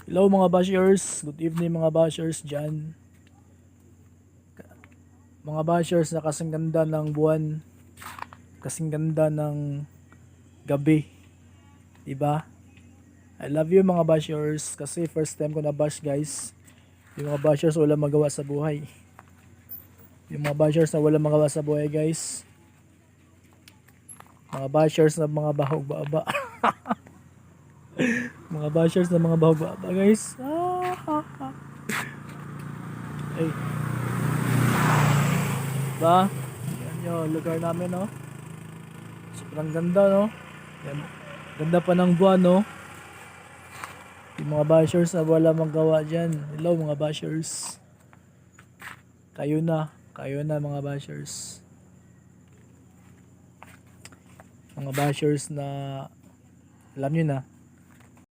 Hello mga bashers, good evening mga bashers dyan. Mga bashers na kasing ganda ng buwan, kasing ganda ng gabi, diba? I love you mga bashers kasi first time ko na bash guys. Yung mga bashers wala magawa sa buhay. Yung mga bashers na wala magawa sa buhay guys. Mga bashers na mga bahog baba. Mga bashers na mga bahog baba guys. Ay. Diba? Yan yung lugar namin, no? Sobrang ganda, no? Yan. Ganda pa ng buwan, no? Yung mga bashers na wala magawa dyan. Hello, mga bashers. Kayo na mga bashers. Mga bashers na alam nyo na,